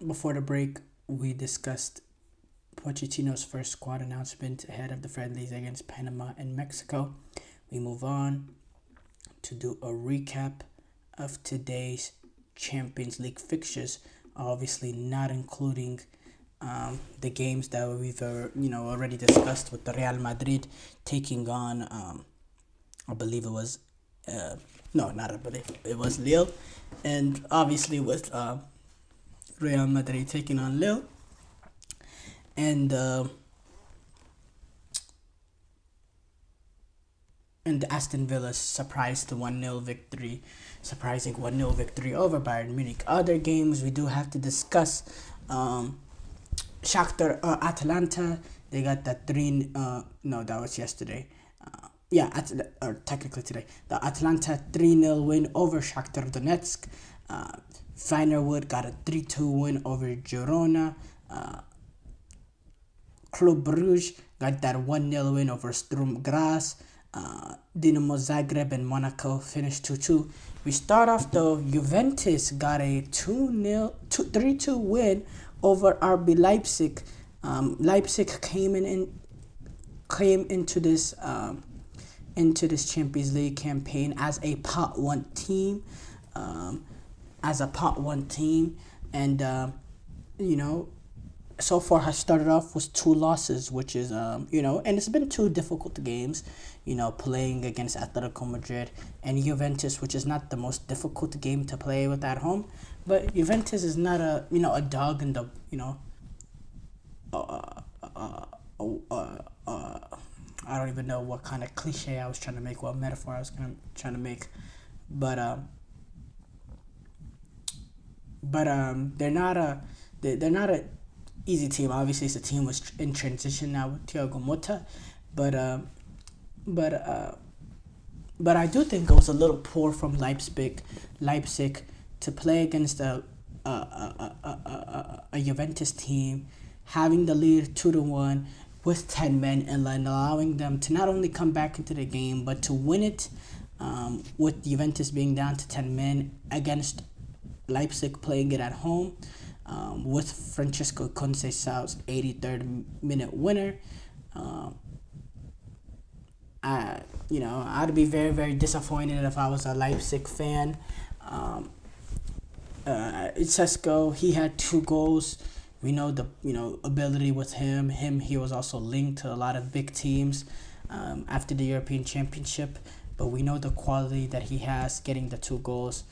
Before the break, we discussed Pochettino's first squad announcement ahead of the friendlies against Panama and Mexico. We move on to do a recap of today's Champions League fixtures, obviously not including the games that we've already discussed, with the Real Madrid taking on I believe it was it was Lille, and obviously with Real Madrid taking on Lille, and the Aston Villa surprising 1-0 victory over Bayern Munich. Other games we do have to discuss. Shakhtar Atalanta, they got that 3 that was yesterday. Technically today. The Atalanta 3-0 win over Shakhtar Donetsk. Feyenoord got a 3-2 win over Girona. Club Brugge got that 1-0 win over Sturm Graz. Dinamo Zagreb and Monaco finished 2-2. We start off though, Juventus got a 3-2 win over RB Leipzig. Leipzig came into this Champions League campaign as a pot one team, and so far has started off with 2 losses, which is and it's been 2 difficult games, playing against Atletico Madrid and Juventus, which is not the most difficult game to play with at home, but Juventus is not a dog in the I don't even know what kind of cliche I was trying to make, what metaphor I was trying to make, but they're not a easy team. Obviously, it's a team was in transition now with Thiago Motta, but I do think it was a little poor from Leipzig to play against a Juventus team, having the lead 2-1 with 10 men and allowing them to not only come back into the game but to win it, with Juventus being down to 10 men against Leipzig playing it at home, with Francesco Conceição's 83rd minute winner. I'd be very, very disappointed if I was a Leipzig fan. Cesco, he had 2 goals. We know the ability with him. He was also linked to a lot of big teams after the European Championship, but we know the quality that he has getting the 2 goals.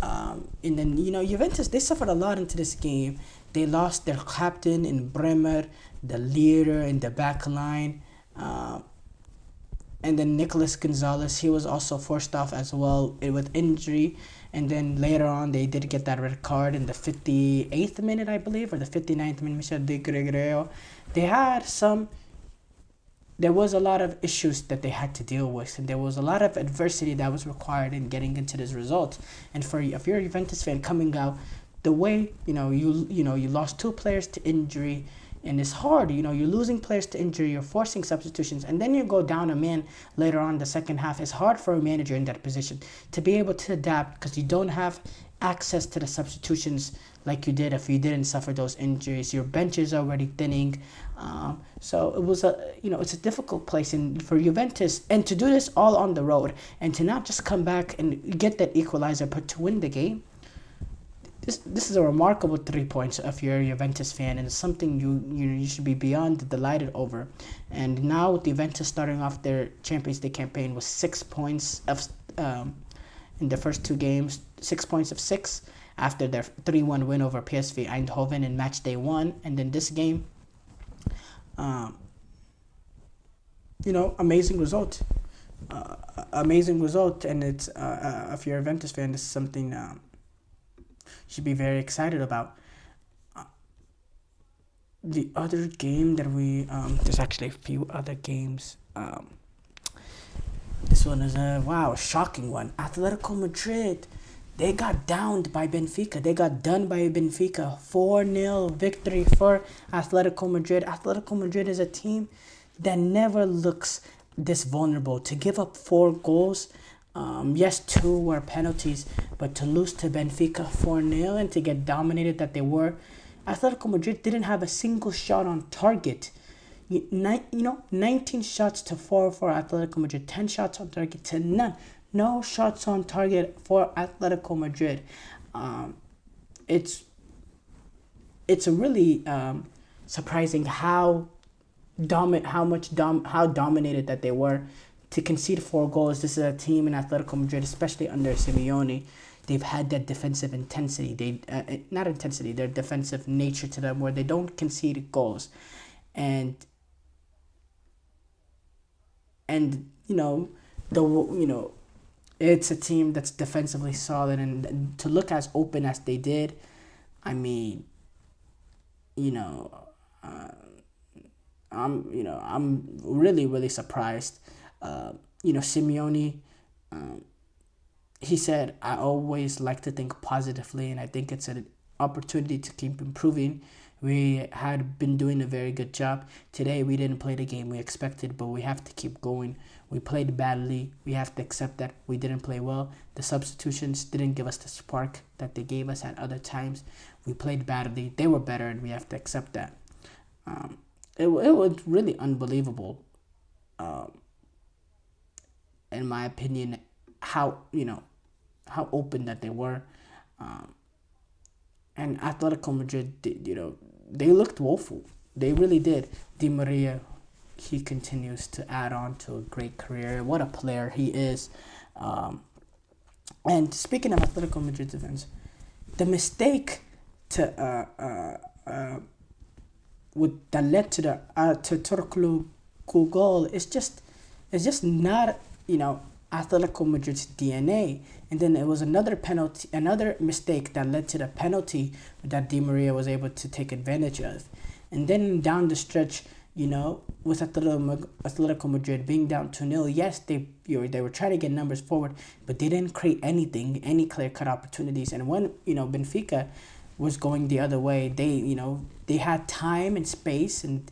And then, Juventus, they suffered a lot into this game. They lost their captain in Bremer, the leader in the back line. And then Nicolas Gonzalez, he was also forced off as well with injury. And then later on, they did get that red card in the 58th minute, I believe, or the 59th minute, Michel De Gregorio. There was a lot of issues that they had to deal with, and there was a lot of adversity that was required in getting into this result. And if you're a Juventus fan coming out, the way you lost 2 players to injury, and it's hard. You're losing players to injury, you're forcing substitutions, and then you go down a man later on in the second half. It's hard for a manager in that position to be able to adapt because you don't have access to the substitutions like you did if you didn't suffer those injuries. Your bench is already thinning, so it was it's a difficult place for Juventus, and to do this all on the road and to not just come back and get that equalizer, but to win the game. This is a remarkable 3 points if you're a Juventus fan, and it's something you should be beyond delighted over. And now with Juventus starting off their Champions League campaign with 6 points in the first 2 games, 6 points of 6 after their 3-1 win over PSV Eindhoven in match day 1, and then this game, amazing result, and it's if you're a Juventus fan, this is something should be very excited about. The other game that there's actually a few other games. This one is a shocking one. Atletico Madrid, they got downed by Benfica. They got done by Benfica. 4-0 victory for Atletico Madrid. Atletico Madrid is a team that never looks this vulnerable. To give up 4 goals, yes, 2 were penalties, but to lose to Benfica 4-0 and to get dominated that they were, Atletico Madrid didn't have a single shot on target. 19 shots to 4 for Atletico Madrid, 10 shots on target to none. No shots on target for Atletico Madrid. It's really surprising how dominated that they were. To concede 4 goals, this is a team in Atletico Madrid, especially under Simeone. They've had that defensive intensity. Their defensive nature to them, where they don't concede goals, and it's a team that's defensively solid, and to look as open as they did, I'm really, really surprised. Simeone, he said, I always like to think positively, and I think it's an opportunity to keep improving. We had been doing a very good job. Today, we didn't play the game we expected, but we have to keep going. We played badly. We have to accept that we didn't play well. The substitutions didn't give us the spark that they gave us at other times. We played badly. They were better, and we have to accept that. It was really unbelievable, in my opinion, how open that they were. And Atletico Madrid, they looked woeful. They really did. Di Maria, he continues to add on to a great career. What a player he is. And speaking of Atletico Madrid defense, the mistake that led to the Turkoglu goal is just not Atletico Madrid's DNA. And then it was another mistake that led to the penalty that Di Maria was able to take advantage of. And then down the stretch, with Atletico Madrid being down 2-0, yes, they were trying to get numbers forward, but they didn't create any clear-cut opportunities. And when, Benfica was going the other way, they had time and space and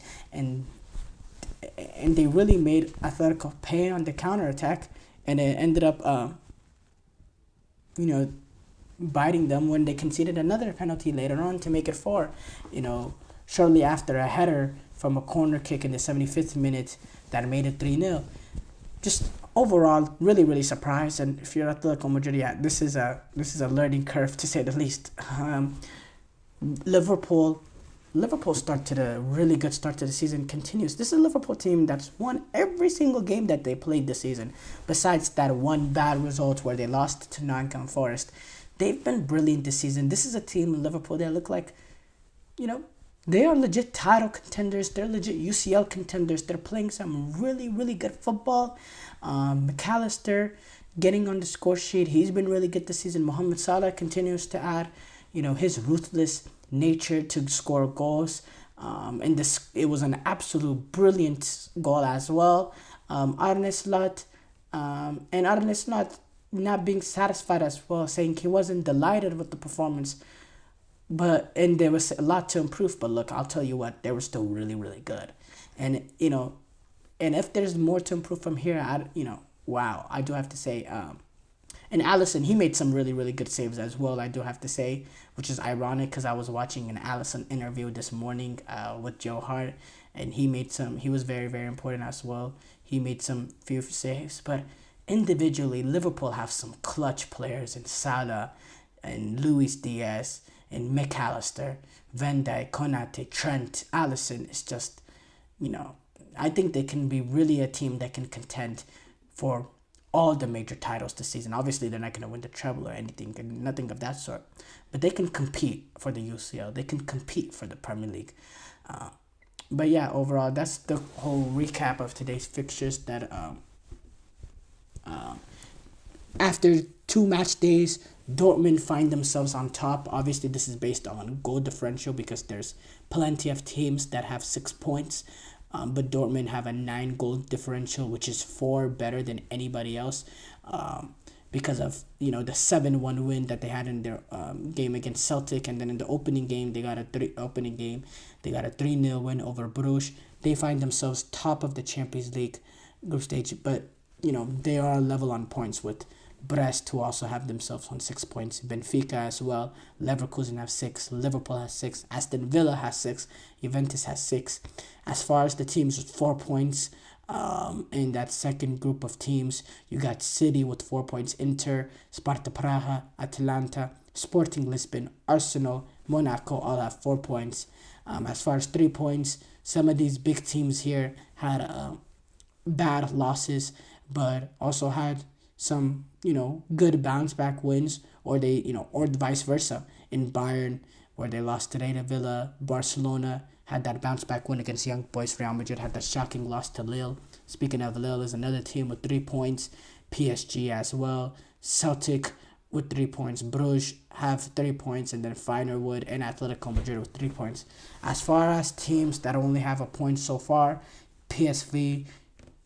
they really made Atletico pay on the counterattack, and it ended up biting them when they conceded another penalty later on to make it 4. Shortly after a header from a corner kick in the 75th minute that made it 3-0. Just overall, really, really surprised. And if you're Atletico Madrid, this is a learning curve, to say the least. Liverpool started a really good start to the season, continues. This is a Liverpool team that's won every single game that they played this season, besides that one bad result where they lost to Nottingham Forest. They've been brilliant this season. This is a team in Liverpool that look like, they are legit title contenders. They're legit UCL contenders. They're playing some really, really good football. McAllister getting on the score sheet. He's been really good this season. Mohamed Salah continues to add, his ruthless nature to score goals. And it was an absolute brilliant goal as well. Arne Slot not being satisfied as well, saying he wasn't delighted with the performance, and there was a lot to improve. But look, I'll tell you what, they were still really, really good. And and if there's more to improve from here, wow, I do have to say, and Alisson, he made some really, really good saves as well, I do have to say, which is ironic because I was watching an Alisson interview this morning with Joe Hart, and he was very, very important as well. He made some few saves, but individually, Liverpool have some clutch players in Salah and Luis Diaz and McAllister, Van Dijk, Konate, Trent, Alisson. It's just, I think they can be really a team that can contend for all the major titles this season. Obviously, they're not going to win the treble or anything, nothing of that sort. But they can compete for the UCL. They can compete for the Premier League. But yeah, overall, that's the whole recap of today's fixtures. That after 2 match days, Dortmund find themselves on top. Obviously, this is based on goal differential because there's plenty of teams that have 6 points. But Dortmund have a 9-goal differential, which is 4 better than anybody else. Because of the 7-1 win that they had in their game against Celtic, and then in the opening game they got a 3-0 win over Bruges. They find themselves top of the Champions League group stage, but they are level on points with Brest, who also have themselves on 6 points. Benfica as well. Leverkusen have 6. Liverpool has 6. Aston Villa has 6. Juventus has 6. As far as the teams with 4 points, in that second group of teams, you got City with 4 points, Inter, Sparta Praha, Atalanta, Sporting Lisbon, Arsenal, Monaco all have 4 points. As far as 3 points, some of these big teams here had bad losses, but also had some good bounce back wins, or or vice versa. In Bayern, where they lost today to Villa, Barcelona had that bounce back win against Young Boys. Real Madrid had that shocking loss to Lille. Speaking of Lille, is another team with 3 points. PSG as well. Celtic with 3 points. Bruges have 3 points, and then Feyenoord and Atletico Madrid with 3 points. As far as teams that only have a point so far, PSV,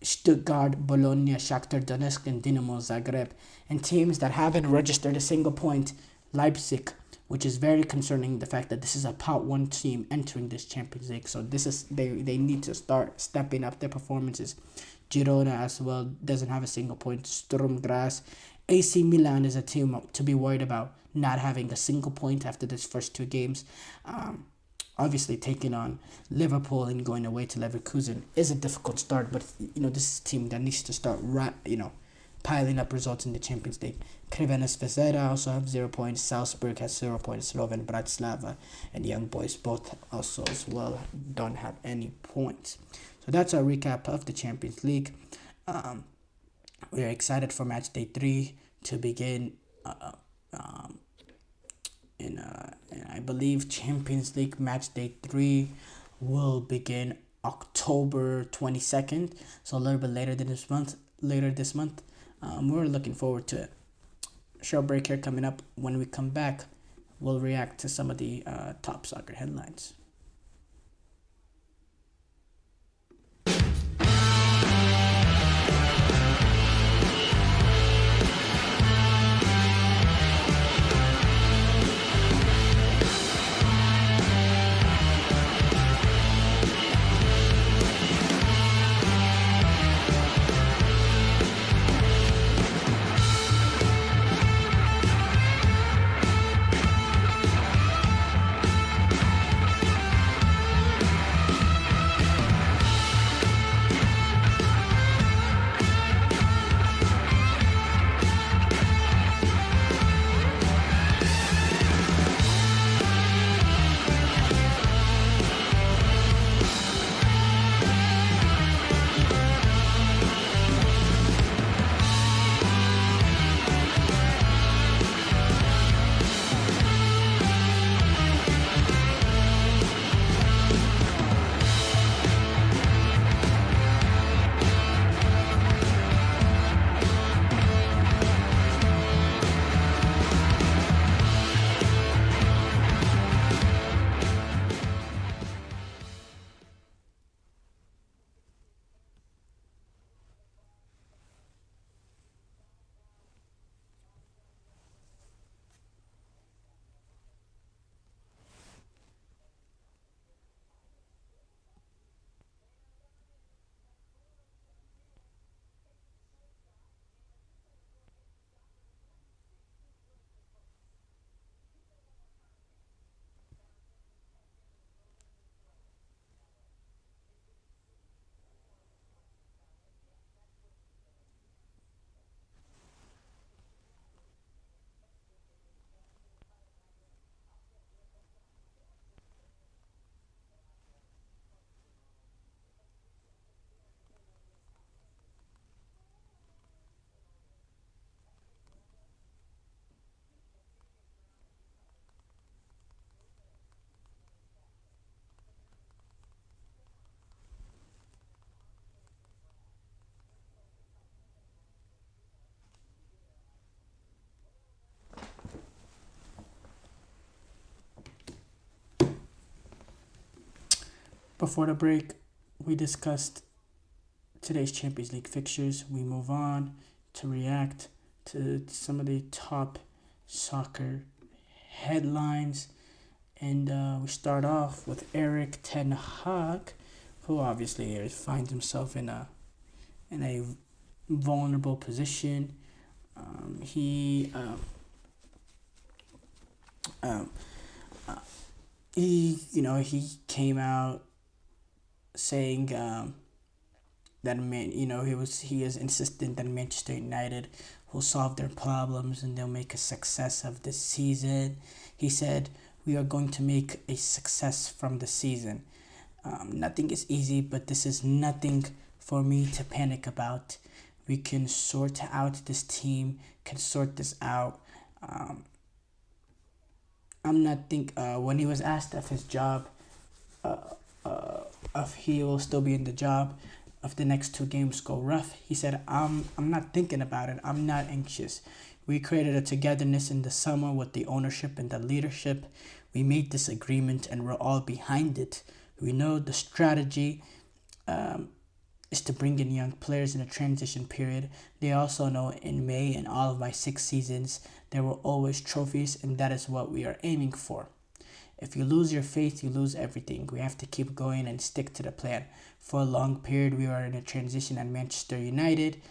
Stuttgart, Bologna, Shakhtar Donetsk, and Dinamo Zagreb. And teams that haven't registered a single point, Leipzig, which is very concerning. The fact that this is a Pot 1 team entering this Champions League, so this is they need to start stepping up their performances. Girona as well doesn't have a single point. Sturm Graz. AC Milan is a team to be worried about not having a single point after this first 2 games. Obviously, taking on Liverpool and going away to Leverkusen is a difficult start, but this is a team that needs to start piling up results in the Champions League. Crvena Zvezda also have 0 points. Salzburg has 0 points. Slovan Bratislava and Young Boys both also as well don't have any points. So that's our recap of the Champions League. We are excited for match day 3 to begin. And I believe Champions League match day 3 will begin October 22nd, so a little bit later this month. We're looking forward to it. Short break here coming up. When we come back, we'll react to some of the top soccer headlines. Before the break, we discussed today's Champions League fixtures. We move on to react to some of the top soccer headlines. And we start off with Erik ten Hag, who obviously finds himself in a vulnerable position. He came out saying that he is insistent that Manchester United will solve their problems and they'll make a success of this season. He said, "We are going to make a success from the season. Nothing is easy, but this is nothing for me to panic about. We can sort out this team, can sort this out." When he was asked of his job, if he will still be in the job if the next 2 games go rough, he said, I'm not thinking about it. I'm not anxious. We created a togetherness in the summer with the ownership and the leadership. We made this agreement and we're all behind it. We know the strategy. is to bring in young players in a transition period. They also know in May and all of my 6 seasons, there were always trophies, and that is what we are aiming for. If you lose your faith, you lose everything. We have to keep going and stick to the plan. For a long period, we were in a transition at Manchester United.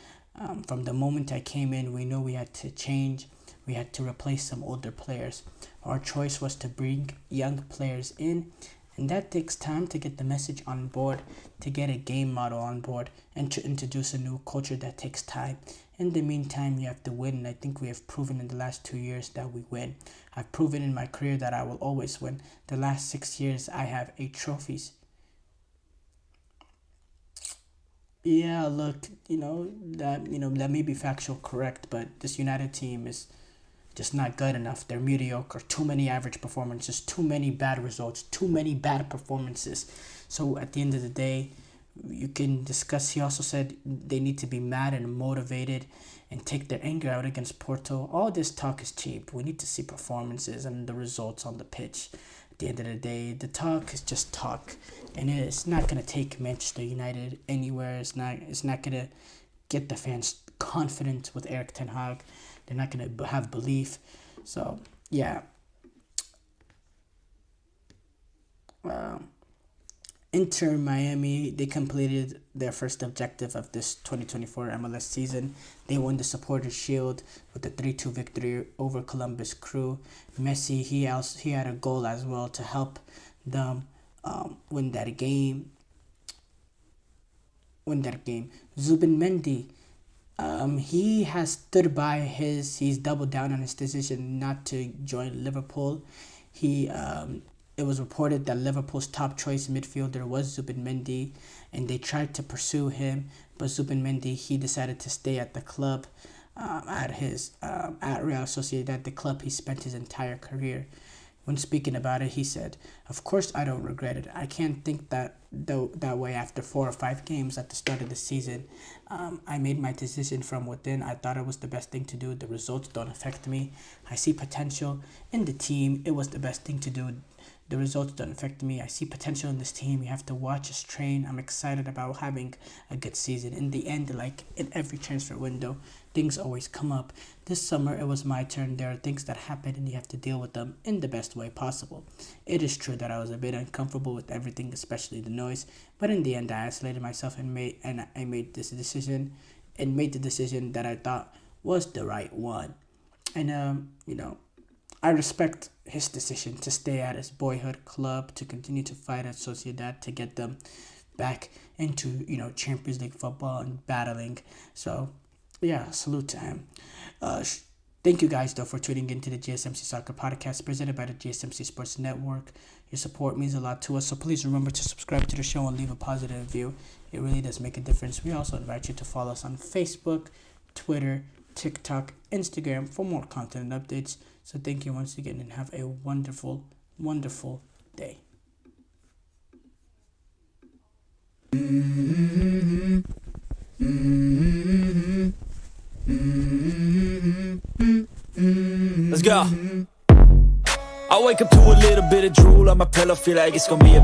From the moment I came in, we knew we had to change. We had to replace some older players. Our choice was to bring young players in, and that takes time to get the message on board, to get a game model on board, and to introduce a new culture. That takes time. In the meantime, you have to win, and I think we have proven in the last 2 years that we win. I've proven in my career that I will always win. The last 6 years, I have 8 trophies. Yeah, look, that may be factual correct, but this United team is just not good enough. They're mediocre. Too many average performances, too many bad results, too many bad performances. So at the end of the day, you can discuss. He also said they need to be mad and motivated and take their anger out against Porto. All this talk is cheap. We need to see performances and the results on the pitch. At the end of the day, the talk is just talk, and it's not going to take Manchester United anywhere. It's not going to get the fans confident with Erik ten Hag. They're not going to have belief. So, yeah. Inter Miami, they completed their first objective of this 2024 MLS season. They won the Supporters' Shield with a 3-2 victory over Columbus Crew. Messi, he had a goal as well to help them win that game. Zubin Mendy, he has stood by he's doubled down on his decision not to join Liverpool. It was reported that Liverpool's top choice midfielder was Zubin Mendy, and they tried to pursue him, but Zubin Mendy, he decided to stay at the club, at Real Sociedad, the club he spent his entire career. When speaking about it, he said, "Of course, I don't regret it. I can't think that way after 4 or 5 games at the start of the season. I made my decision from within. I thought it was the best thing to do. The results don't affect me. I see potential in the team. It was the best thing to do. The results don't affect me. I see potential in this team. You have to watch us train. I'm excited about having a good season." In the end, like in every transfer window, things always come up. This summer, it was my turn. There are things that happen, and you have to deal with them in the best way possible. It is true that I was a bit uncomfortable with everything, especially the noise. But in the end, I isolated myself and made the decision that I thought was the right one. And I respect his decision to stay at his boyhood club, to continue to fight at Sociedad, to get them back into, Champions League football and battling. So, yeah, salute to him. Thank you guys, though, for tuning into the GSMC Soccer Podcast presented by the GSMC Sports Network. Your support means a lot to us, so please remember to subscribe to the show and leave a positive review. It really does make a difference. We also invite you to follow us on Facebook, Twitter, TikTok, Instagram for more content and updates. So thank you once again, and have a wonderful, wonderful day. Let's go. I wake up to a little bit of drool on my pillow, feel like it's gonna be a